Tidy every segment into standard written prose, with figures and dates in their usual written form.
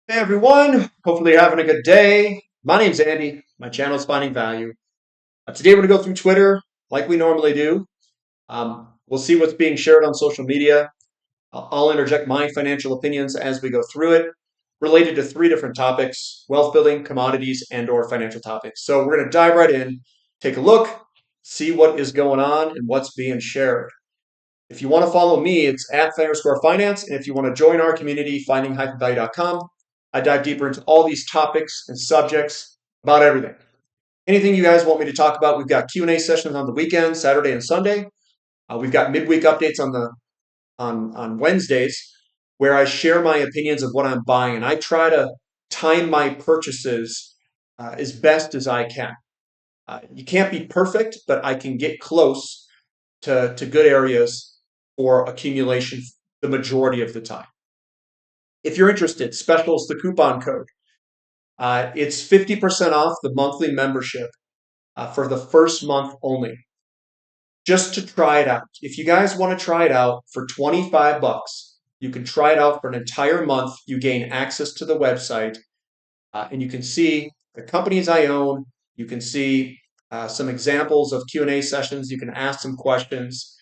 Hey everyone, hopefully you're having a good day. My name's Andy. My channel is Finding Value. Today we're going to go through Twitter like we normally do. We'll see what's being shared on social media. I'll interject my financial opinions as we go through it, related to three different topics: wealth building, commodities, and/or financial topics. So we're going to dive right in, take a look, see what is going on and what's being shared. If you want to follow me, it's @Finance. And if you want to join our community, finding-value.com, I dive deeper into all these topics and subjects about everything. Anything you guys want me to talk about, we've got Q&A sessions on the weekend, Saturday and Sunday. We've got midweek updates on Wednesdays where I share my opinions of what I'm buying, and I try to time my purchases as best as I can. You can't be perfect, but I can get close to good areas for accumulation the majority of the time. If you're interested, specials the coupon code. It's 50% off the monthly membership for the first month only, just to try it out. If you guys want to try it out for 25 bucks, you can try it out for an entire month. You gain access to the website, and you can see the companies I own. You can see some examples of Q&A sessions. You can ask some questions,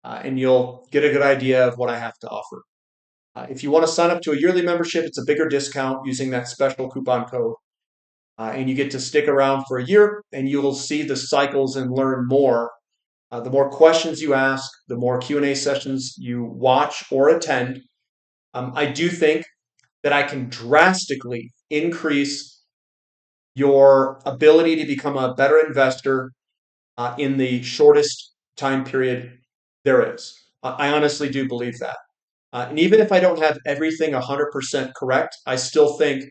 and you'll get a good idea of what I have to offer. If you want to sign up to a yearly membership, it's a bigger discount using that special coupon code. And you get to stick around for a year, and you will see the cycles and learn more. The more questions you ask, the more Q&A sessions you watch or attend. I do think that I can drastically increase your ability to become a better investor in the shortest time period there is. I honestly do believe that. And even if I don't have everything 100% correct, I still think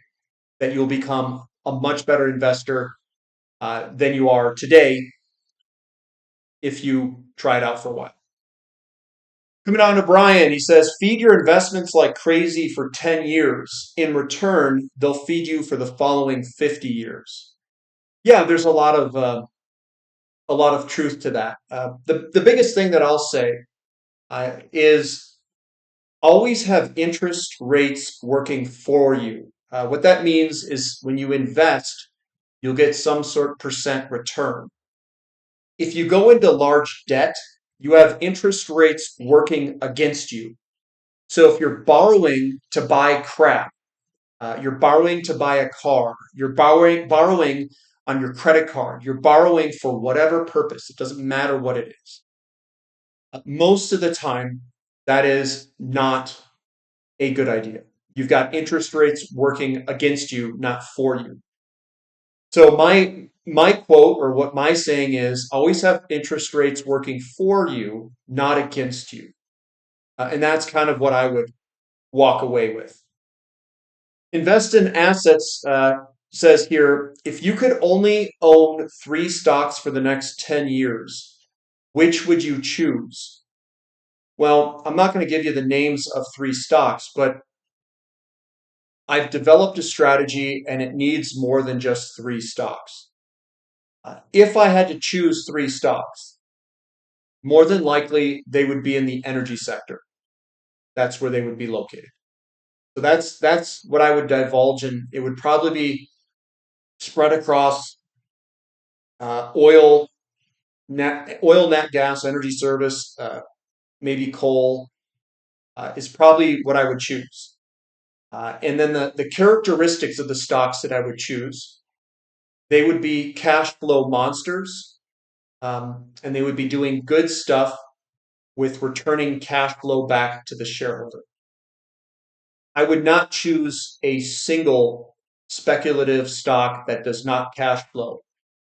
that you'll become a much better investor than you are today if you try it out for a while. Coming on to Brian, he says, feed your investments like crazy for 10 years. In return, they'll feed you for the following 50 years. Yeah, there's a lot of truth to that. The biggest thing that I'll say is always have interest rates working for you. What that means is when you invest, you'll get some sort of percent return. If you go into large debt, you have interest rates working against you. So if you're borrowing to buy crap, you're borrowing to buy a car, you're borrowing on your credit card, you're borrowing for whatever purpose, it doesn't matter what it is. Most of the time, that is not a good idea. You've got interest rates working against you, not for you. So my quote or what my saying is always have interest rates working for you, not against you. And that's kind of what I would walk away with. Invest in assets says here, if you could only own three stocks for the next 10 years, which would you choose? Well, I'm not going to give you the names of three stocks, but I've developed a strategy and it needs more than just three stocks. If I had to choose three stocks, more than likely they would be in the energy sector. That's where they would be located. So that's what I would divulge, and it would probably be spread across oil, nat gas, energy service, maybe coal is probably what I would choose. And then the characteristics of the stocks that I would choose, they would be cash flow monsters, and they would be doing good stuff with returning cash flow back to the shareholder. I would not choose a single speculative stock that does not cash flow,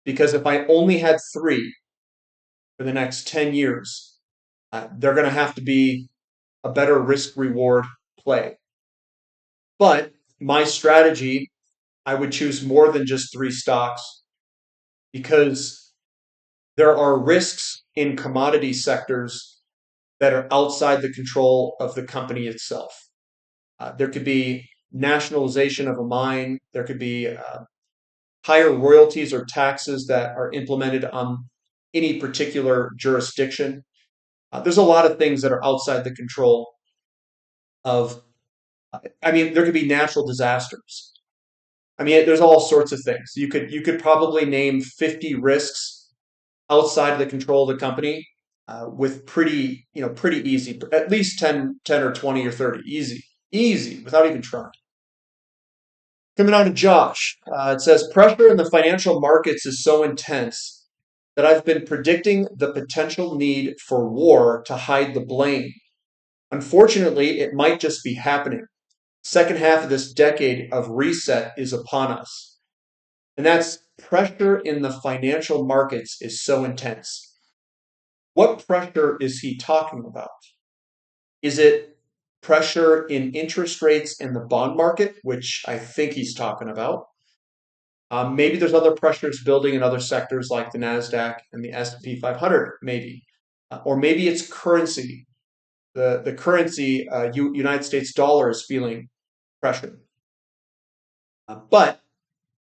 because if I only had three for the next 10 years, they're going to have to be a better risk reward play. But my strategy, I would choose more than just three stocks because there are risks in commodity sectors that are outside the control of the company itself. There could be nationalization of a mine. There could be higher royalties or taxes that are implemented on any particular jurisdiction. There's a lot of things that are outside the control of I mean, there could be natural disasters. I mean, there's all sorts of things. You could probably name 50 risks outside of the control of the company with pretty easy, at least 10 or 20 or 30, easy, without even trying. Coming on to Josh, it says pressure in the financial markets is so intense that I've been predicting the potential need for war to hide the blame. Unfortunately, it might just be happening. Second half of this decade of reset is upon us. And that's pressure in the financial markets is so intense. What pressure is he talking about? Is it pressure in interest rates in the bond market, which I think he's talking about? Maybe there's other pressures building in other sectors like the Nasdaq and the S&P 500, maybe, or maybe it's currency. The currency, United States dollar, is feeling pressure. But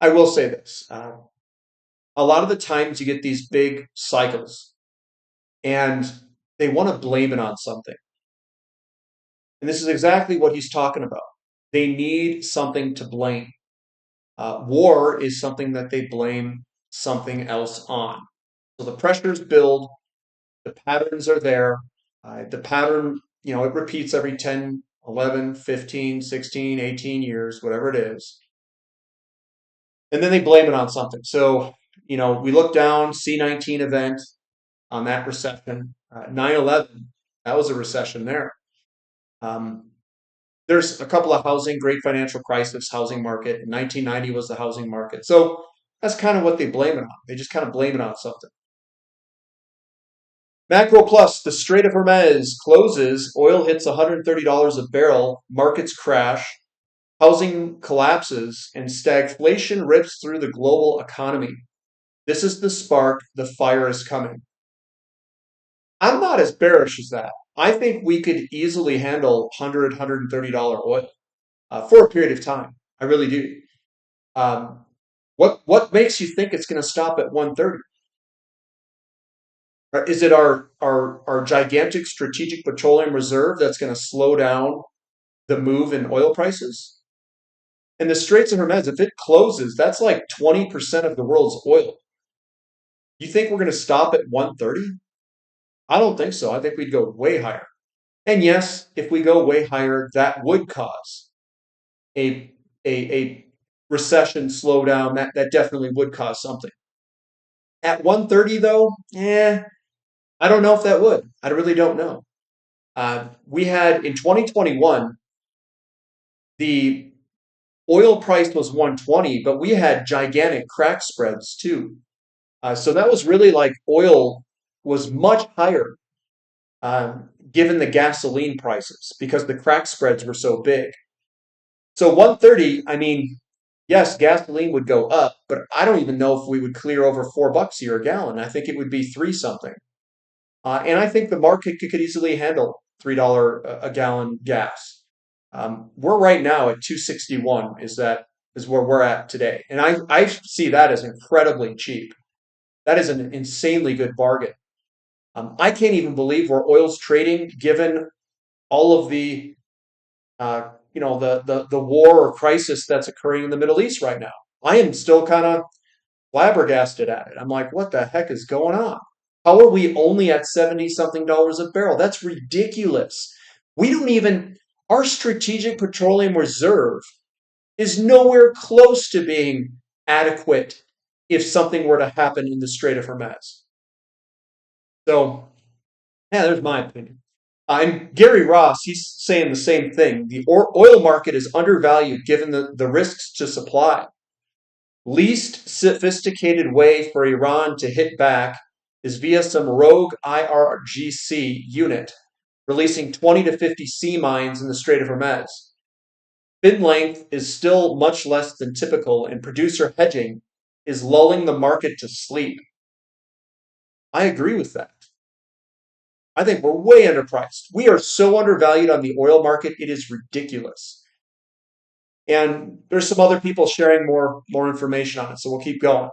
I will say this: a lot of the times you get these big cycles, and they want to blame it on something. And this is exactly what he's talking about. They need something to blame. War is something that they blame something else on. So the pressures build, the patterns are there. The pattern, it repeats every 10, 11, 15, 16, 18 years, whatever it is. And then they blame it on something. So, we look down, C-19 event on that recession, 9/11, that was a recession there. Um, there's a couple of great financial crisis housing market. 1990 was the housing market. So that's kind of what they blame it on. They just kind of blame it on something. Macro Plus, the Strait of Hormuz closes, oil hits $130 a barrel, markets crash, housing collapses, and stagflation rips through the global economy. This is the spark, the fire is coming. I'm not as bearish as that. I think we could easily handle $100, $130 oil for a period of time. I really do. Um, what makes you think it's going to stop at 130? Is it our gigantic strategic petroleum reserve that's going to slow down the move in oil prices? And the Straits of Hormuz, if it closes, that's like 20% of the world's oil. You think we're going to stop at 130? I don't think so. I think we'd go way higher. And yes, if we go way higher, that would cause a a recession slowdown. That definitely would cause something. At 130 though, I don't know if that would. I really don't know. We had in 2021, the oil price was 120, but we had gigantic crack spreads too. So that was really like oil was much higher given the gasoline prices because the crack spreads were so big. So 130, I mean, yes, gasoline would go up, but I don't even know if we would clear over $4 here a gallon. I think it would be three something. And I think the market could easily handle $3 a gallon gas. We're right now at 261 is where we're at today. And I see that as incredibly cheap. That is an insanely good bargain. I can't even believe where oil's trading given all of the the war or crisis that's occurring in the Middle East right now. I am still kind of flabbergasted at it. I'm like, what the heck is going on? How are we only at 70 something dollars a barrel? That's ridiculous. We don't even, our strategic petroleum reserve is nowhere close to being adequate if something were to happen in the Strait of Hormuz. So, yeah, there's my opinion. And Gary Ross, he's saying the same thing. The oil market is undervalued given the risks to supply. Least sophisticated way for Iran to hit back is via some rogue IRGC unit releasing 20 to 50 sea mines in the Strait of Hormuz. Fin length is still much less than typical, and producer hedging is lulling the market to sleep. I agree with that. I think we're way underpriced. We are so undervalued on the oil market, it is ridiculous. And there's some other people sharing more information on it, so we'll keep going.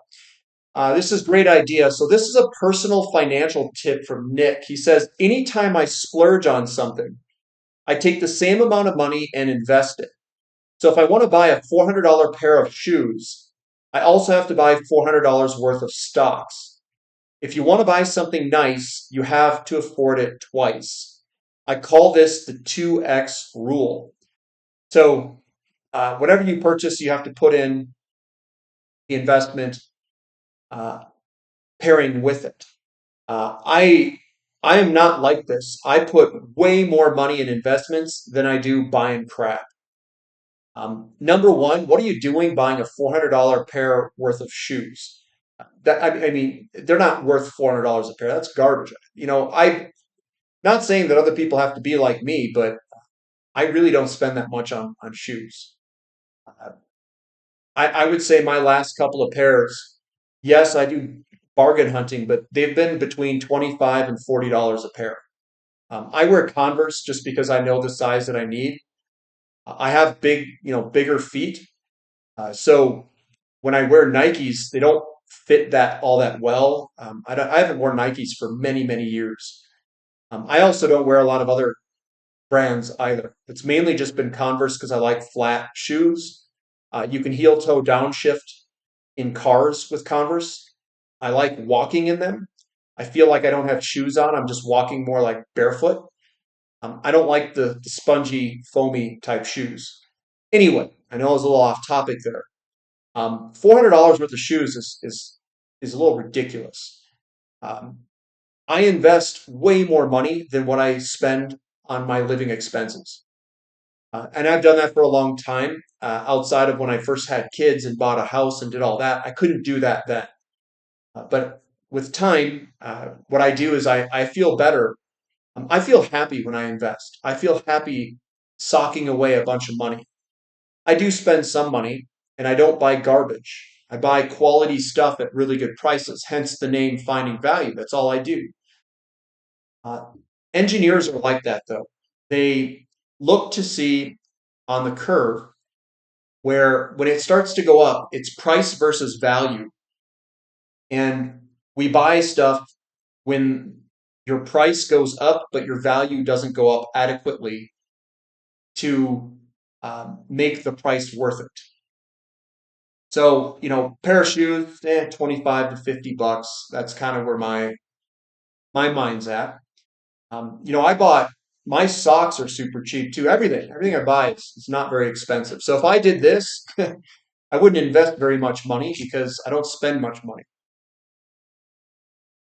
This is a great idea. So this is a personal financial tip from Nick. He says, anytime I splurge on something, I take the same amount of money and invest it. So if I want to buy a $400 pair of shoes, I also have to buy $400 worth of stocks. If you want to buy something nice, you have to afford it twice. I call this the 2x rule. So whatever you purchase, you have to put in the investment uh, pairing with it. I am not like this. I put way more money in investments than I do buying crap. Number one, what are you doing buying a $400 pair worth of shoes? I mean, they're not worth $400 a pair. That's garbage. I'm not saying that other people have to be like me, but I really don't spend that much on shoes. Uh, I would say my last couple of pairs, yes, I do bargain hunting, but they've been between 25 and $40 a pair. I wear Converse just because I know the size that I need. I have bigger feet. So when I wear Nikes, they don't fit that all that well. I haven't worn Nikes for many, many years. I also don't wear a lot of other brands either. It's mainly just been Converse because I like flat shoes. You can heel toe downshift in cars with Converse. I like walking in them. I feel like I don't have shoes on. I'm just walking more like barefoot. I don't like the spongy, foamy type shoes. Anyway, I know I was a little off topic there. $400 worth of shoes is a little ridiculous. Um, I invest way more money than what I spend on my living expenses. And I've done that for a long time. Outside of when I first had kids and bought a house and did all that, I couldn't do that then. But with time, what I do is I feel better. I feel happy when I invest. I feel happy socking away a bunch of money. I do spend some money, and I don't buy garbage. I buy quality stuff at really good prices, hence the name Finding Value. That's all I do. Uh, Engineers are like that, though. They look to see on the curve where when it starts to go up, it's price versus value. And we buy stuff when your price goes up, but your value doesn't go up adequately to make the price worth it. So, pair of shoes, 25 to $50. That's kind of where my mind's at. I bought my socks are super cheap too. Everything I buy is not very expensive. So if I did this, I wouldn't invest very much money because I don't spend much money.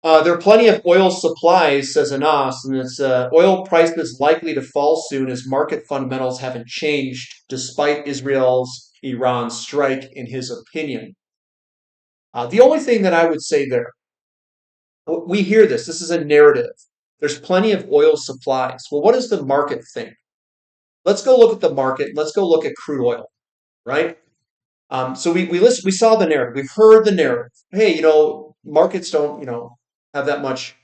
There are plenty of oil supplies, says Anas, and it's oil prices likely to fall soon as market fundamentals haven't changed despite Israel's Iran strike, in his opinion. The only thing that I would say there, we hear this. This is a narrative. There's plenty of oil supplies. Well, what does the market think? Let's go look at the market. Let's go look at crude oil, right? So we saw the narrative. We've heard the narrative. Hey, markets don't, have that much.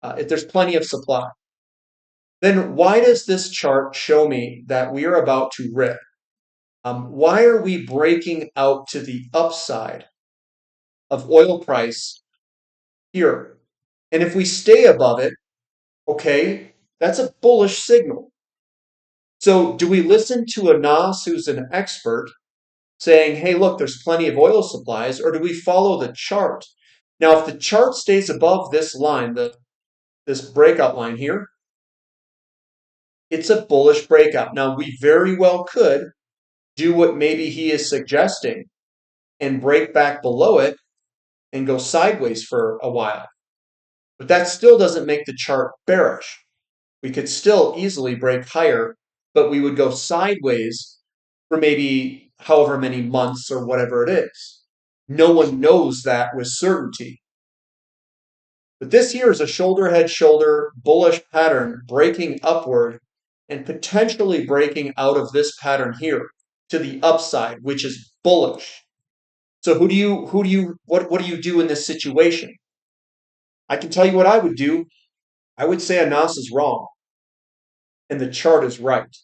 If there's plenty of supply, then why does this chart show me that we are about to rip? Why are we breaking out to the upside of oil price here? And if we stay above it, okay, that's a bullish signal. So do we listen to Anas, who's an expert, saying, hey, look, there's plenty of oil supplies, or do we follow the chart? Now, if the chart stays above this line, this breakout line here, it's a bullish breakout. Now, we very well could do what maybe he is suggesting and break back below it and go sideways for a while. But that still doesn't make the chart bearish. We could still easily break higher, but we would go sideways for maybe however many months or whatever it is. No one knows that with certainty. But this here is a shoulder head shoulder bullish pattern breaking upward and potentially breaking out of this pattern here to the upside, which is bullish. So what do you do in this situation? I can tell you what I would do. I would say Anas is wrong and the chart is right.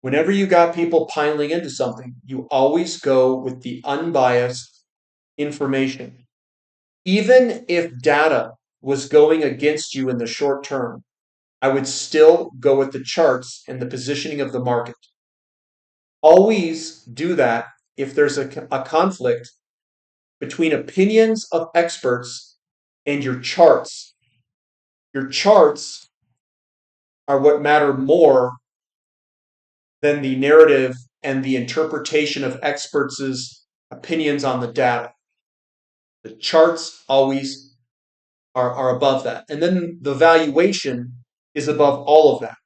Whenever you got people piling into something, you always go with the unbiased information. Even if data was going against you in the short term, I would still go with the charts and the positioning of the market. Always do that if there's a conflict between opinions of experts and your charts. Your charts are what matter more than the narrative and the interpretation of experts' opinions on the data. The charts always are above that. And then the valuation is above all of that.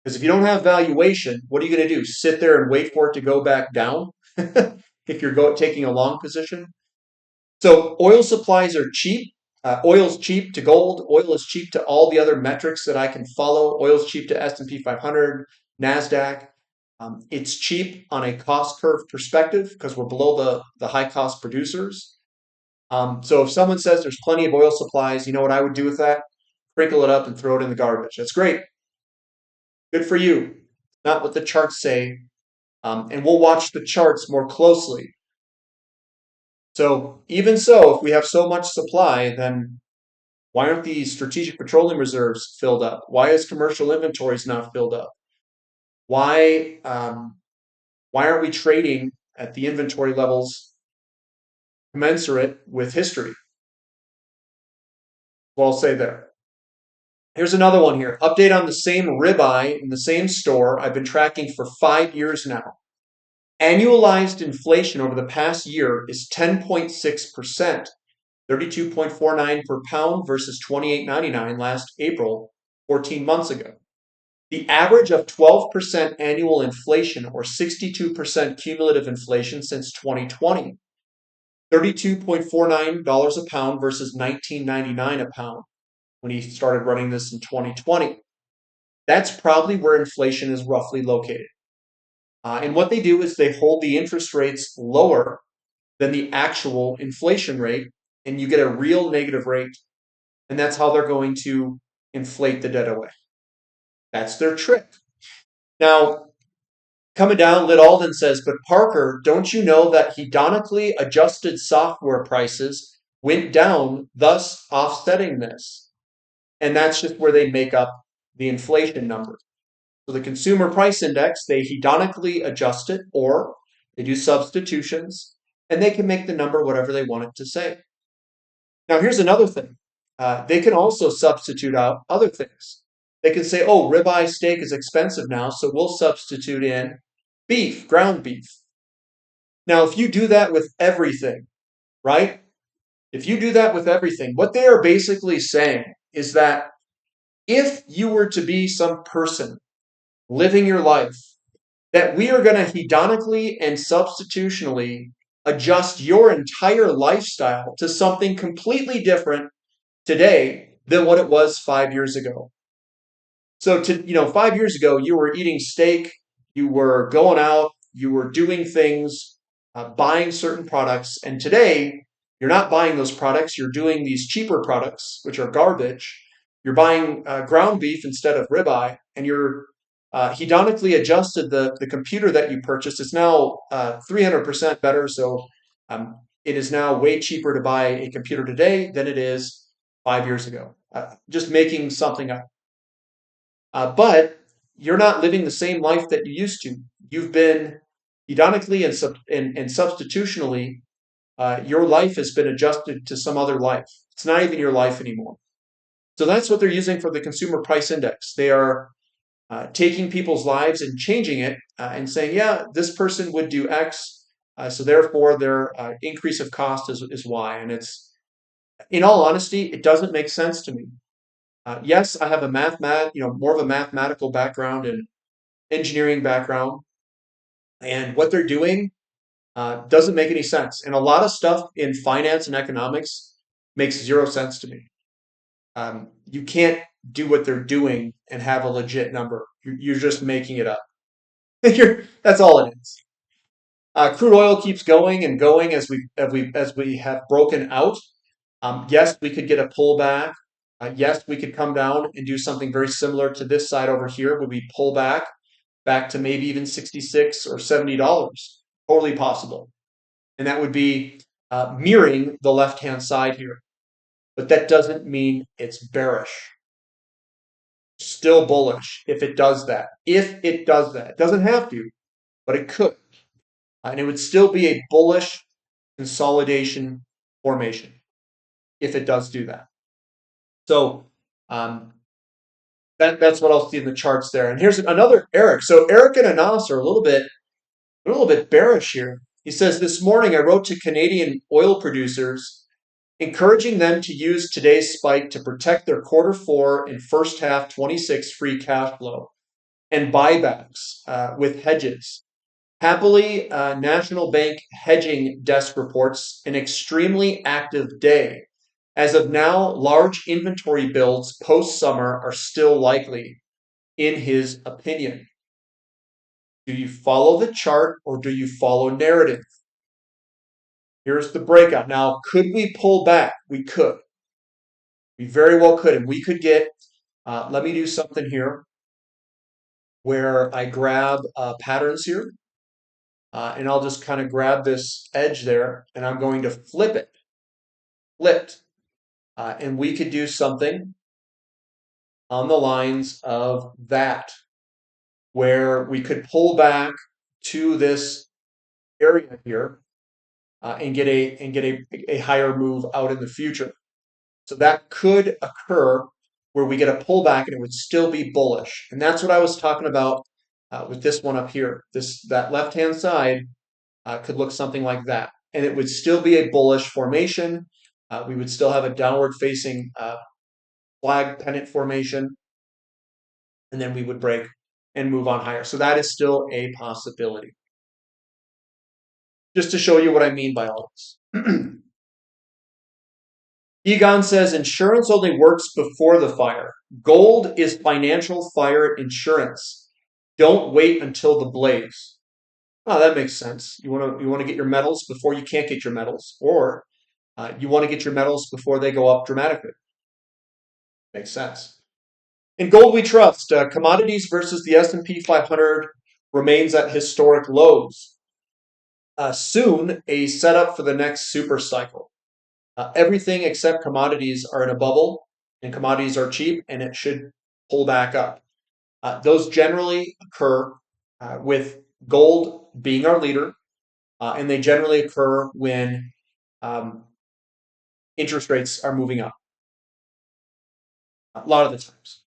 Because if you don't have valuation, what are you going to do? Sit there and wait for it to go back down if you're taking a long position? So oil supplies are cheap. Oil's cheap to gold. Oil is cheap to all the other metrics that I can follow. Oil's cheap to S&P 500, NASDAQ. It's cheap on a cost curve perspective because we're below the high cost producers. So if someone says there's plenty of oil supplies, you know what I would do with that? Sprinkle it up and throw it in the garbage. That's great. Good for you. Not what the charts say. And we'll watch the charts more closely. So even so, if we have so much supply, then why aren't the strategic petroleum reserves filled up? Why is commercial inventories not filled up? Why aren't we trading at the inventory levels commensurate with history? Well, I'll say there. Here's another one here. Update on the same ribeye in the same store I've been tracking for 5 years now. Annualized inflation over the past year is 10.6%, 32.49 per pound versus 28.99 last April, 14 months ago. The average of 12% annual inflation or 62% cumulative inflation since 2020. $32.49 a pound versus $19.99 a pound when he started running this in 2020. That's probably where inflation is roughly located. And what they do is they hold the interest rates lower than the actual inflation rate, and you get a real negative rate. And that's how they're going to inflate the debt away. That's their trick. Now, coming down, Lyd Alden says, but Parker, don't you know that hedonically adjusted software prices went down, thus offsetting this? And that's just where they make up the inflation number. So the consumer price index, they hedonically adjust it, or they do substitutions, and they can make the number whatever they want it to say. Now, here's another thing. They can also substitute out other things. They can say, oh, ribeye steak is expensive now, so we'll substitute in beef, ground beef. Now, if you do that with everything, right? If you do that with everything, what they are basically saying is that if you were to be some person living your life, that we are going to hedonically and substitutionally adjust your entire lifestyle to something completely different today than what it was 5 years ago. So 5 years ago, you were eating steak, you were going out, you were doing things, buying certain products, and today you're not buying those products. You're doing these cheaper products, which are garbage. You're buying ground beef instead of ribeye, and you're hedonically adjusted the computer that you purchased. It's now 300% better, so it is now way cheaper to buy a computer today than it is 5 years ago. Just making something up. But you're not living the same life that you used to. You've been hedonically and substitutionally, your life has been adjusted to some other life. It's not even your life anymore. So that's what they're using for the consumer price index. They are taking people's lives and changing it and saying, yeah, this person would do X, so therefore their increase of cost is Y. And it's, in all honesty, it doesn't make sense to me. Yes, I have more of a mathematical background and engineering background, and what they're doing doesn't make any sense. And a lot of stuff in finance and economics makes zero sense to me. You can't do what they're doing and have a legit number. You're just making it up. That's all it is. Crude oil keeps going and going as we have broken out. Yes, we could get a pullback. Yes, we could come down and do something very similar to this side over here, where we pull back to maybe even $66 or $70. Totally possible. And that would be mirroring the left-hand side here. But that doesn't mean it's bearish. Still bullish if it does that. If it does that. It doesn't have to. but it could. And it would still be a bullish consolidation formation if it does do that. So um, that's what I'll see in the charts there. And here's another Eric. So Eric and Anas are a little bit bearish here. He says, this morning I wrote to Canadian oil producers, encouraging them to use today's spike to protect their Q4 and first half 26 free cash flow and buybacks with hedges. Happily, National Bank hedging desk reports an extremely active day. As of now, large inventory builds post-summer are still likely, in his opinion. Do you follow the chart or do you follow narrative? Here's the breakout. Now, could we pull back? We could. We very well could. And we could get, let me do something here where I grab patterns here. And I'll just kind of grab this edge there and I'm going to flip it. Flipped. And we could do something on the lines of that, where we could pull back to this area here and get a higher move out in the future. So that could occur where we get a pullback and it would still be bullish. And that's what I was talking about with this one up here. That left-hand side could look something like that. And it would still be a bullish formation. We would still have a downward-facing flag pennant formation. And then we would break and move on higher. So that is still a possibility. Just to show you what I mean by all this. Egon says insurance only works before the fire. Gold is financial fire insurance. Don't wait until the blaze. Oh, that makes sense. You want to get your metals before you can't get your metals, or you want to get your metals before they go up dramatically. Makes sense. In gold we trust. Commodities versus the S&P 500 remains at historic lows. Soon a setup for the next super cycle. Everything except commodities are in a bubble, and commodities are cheap, and it should pull back up. Those generally occur with gold being our leader, and they generally occur when interest rates are moving up. A lot of the times.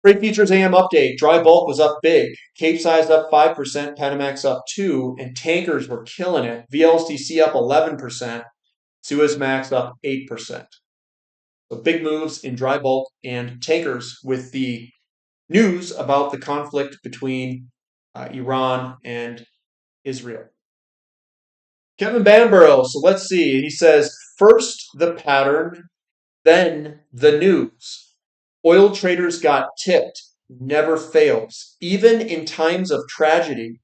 Freight futures AM update. Dry bulk was up big. Capesize up 5%, Panamax up 2%, and tankers were killing it. VLCC up 11%, Suezmax up 8%. So big moves in dry bulk and tankers with the news about the conflict between Iran and Israel. Kevin Bamborough, so let's see. He says, first the pattern, then the news. Oil traders got tipped, never fails. Even in times of tragedy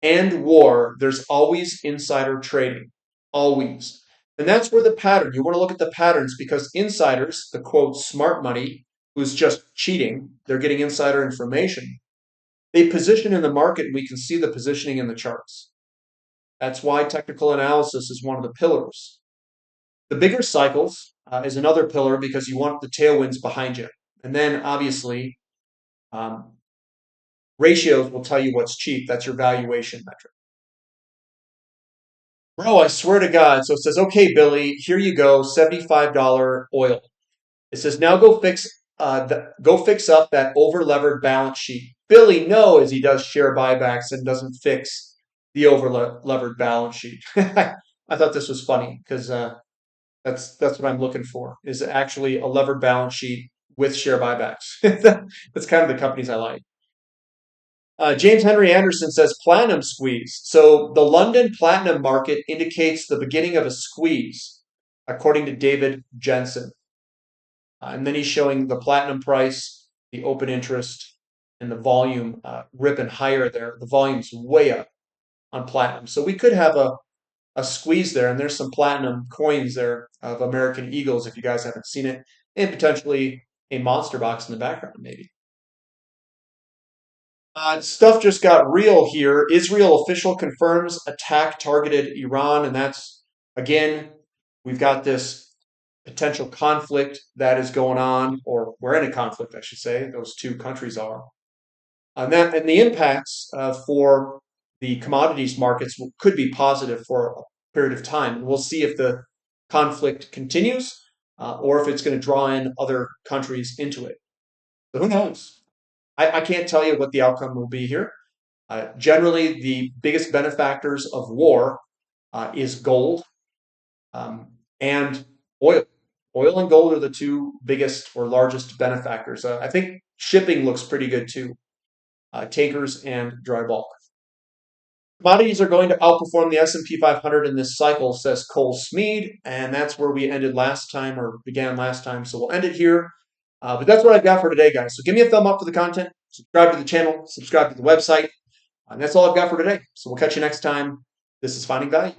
and war, there's always insider trading. Always. And that's where the pattern, you want to look at the patterns because insiders, the quote, smart money, who's just cheating, they're getting insider information. They position in the market and we can see the positioning in the charts. That's why technical analysis is one of the pillars. The bigger cycles is another pillar because you want the tailwinds behind you. And then obviously, ratios will tell you what's cheap. That's your valuation metric. Bro, I swear to God. So it says, okay, Billy, here you go, $75 oil. It says, now go fix up that over-levered balance sheet. Billy knows he does share buybacks and doesn't fix the over-levered balance sheet. I thought this was funny because that's what I'm looking for, is actually a levered balance sheet with share buybacks. That's kind of the companies I like. James Henry Anderson says platinum squeeze. So the London platinum market indicates the beginning of a squeeze, according to David Jensen. And then he's showing the platinum price, the open interest, and the volume ripping higher there. The volume's way up on platinum. So we could have a squeeze there, and there's some platinum coins there of American Eagles if you guys haven't seen it, and potentially a monster box in the background maybe. Stuff just got real here. Israel official confirms attack targeted Iran, and that's, again, we've got this potential conflict that is going on, or we're in a conflict, I should say. Those two countries are. And the impacts for the commodities markets could be positive for a period of time. And we'll see if the conflict continues or if it's going to draw in other countries into it. So who knows? I can't tell you what the outcome will be here. Generally, the biggest benefactors of war is gold and oil. Oil and gold are the two biggest or largest benefactors. I think shipping looks pretty good too, tankers and dry bulk. Commodities are going to outperform the S&P 500 in this cycle, says Cole Smead, and that's where we ended last time or began last time. So we'll end it here. But that's what I've got for today, guys. So give me a thumb up for the content, subscribe to the channel, subscribe to the website, and that's all I've got for today. So we'll catch you next time. This is Finding Value.